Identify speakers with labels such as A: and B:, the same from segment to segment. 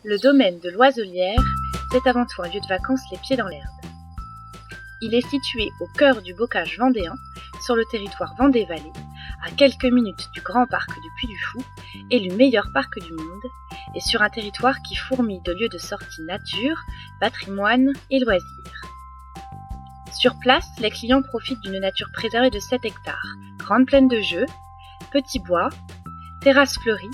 A: Le domaine de l'Oiselière, c'est avant tout un lieu de vacances les pieds dans l'herbe. Il est situé au cœur du bocage vendéen, sur le territoire Vendée-Vallée, à quelques minutes du grand parc du Puy-du-Fou, élu meilleur parc du monde, et sur un territoire qui fourmille de lieux de sortie nature, patrimoine et loisirs. Sur place, les clients profitent d'une nature préservée de 7 hectares, grande plaine de jeux, petits bois, terrasses fleuries,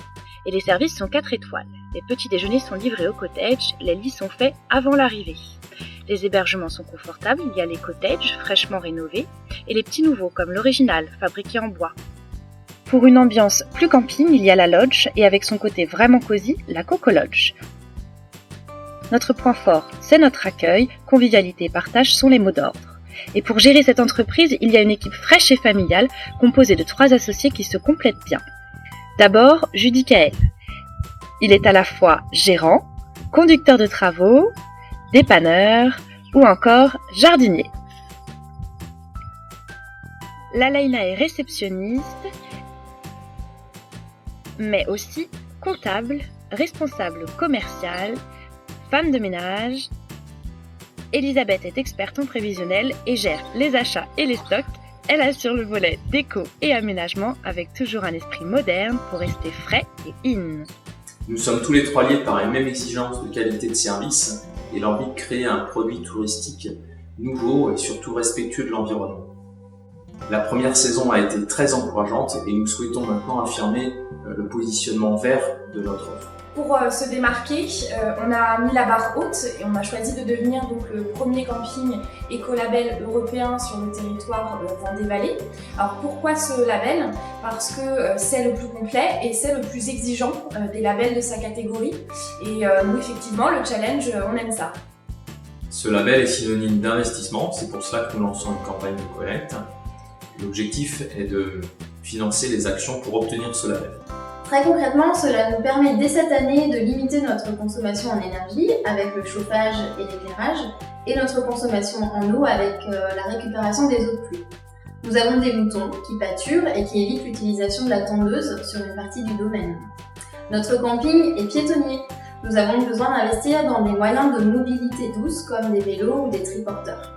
A: et les services sont 4 étoiles. Les petits déjeuners sont livrés au cottage, les lits sont faits avant l'arrivée. Les hébergements sont confortables, il y a les cottages fraîchement rénovés, et les petits nouveaux comme l'original, fabriqué en bois. Pour une ambiance plus camping, il y a la lodge, et avec son côté vraiment cosy, la Coco Lodge. Notre point fort, c'est notre accueil, convivialité et partage sont les mots d'ordre. Et pour gérer cette entreprise, il y a une équipe fraîche et familiale, composée de 3 associés qui se complètent bien. D'abord, Judicaël. Il est à la fois gérant, conducteur de travaux, dépanneur ou encore jardinier. La Laïla est réceptionniste, mais aussi comptable, responsable commercial, femme de ménage. Elisabeth est experte en prévisionnel et gère les achats et les stocks. Elle assure le volet déco et aménagement avec toujours un esprit moderne pour rester frais et in.
B: Nous sommes tous les 3 liés par les mêmes exigences de qualité de service et l'envie de créer un produit touristique nouveau et surtout respectueux de l'environnement. La première saison a été très encourageante et nous souhaitons maintenant affirmer le positionnement vert de notre offre.
C: Pour se démarquer, on a mis la barre haute et on a choisi de devenir donc le premier camping écolabel européen sur le territoire Vendée-Vallée. Alors pourquoi ce label ? Parce que c'est le plus complet et c'est le plus exigeant des labels de sa catégorie. Et nous effectivement, le challenge, on aime ça.
B: Ce label est synonyme d'investissement, c'est pour cela que nous lançons une campagne de collecte. L'objectif est de financer les actions pour obtenir ce label.
D: Très concrètement, cela nous permet dès cette année de limiter notre consommation en énergie avec le chauffage et l'éclairage et notre consommation en eau avec la récupération des eaux de pluie. Nous avons des moutons qui pâturent et qui évitent l'utilisation de la tondeuse sur une partie du domaine. Notre camping est piétonnier. Nous avons besoin d'investir dans des moyens de mobilité douce comme des vélos ou des triporteurs.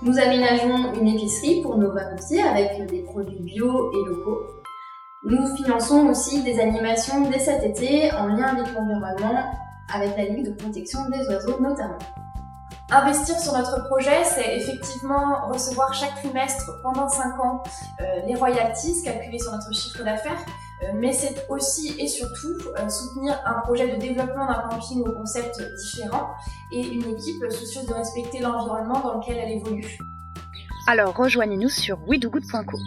D: Nous aménageons une épicerie pour nos vacanciers avec des produits bio et locaux. Nous finançons aussi des animations dès cet été en lien avec l'environnement, avec la Ligue de protection des oiseaux notamment.
C: Investir sur notre projet, c'est effectivement recevoir chaque trimestre pendant 5 ans les royalties calculées sur notre chiffre d'affaires, mais c'est aussi et surtout soutenir un projet de développement d'un camping au concept différent et une équipe soucieuse de respecter l'environnement dans lequel elle évolue.
A: Alors rejoignez-nous sur widoogood.co.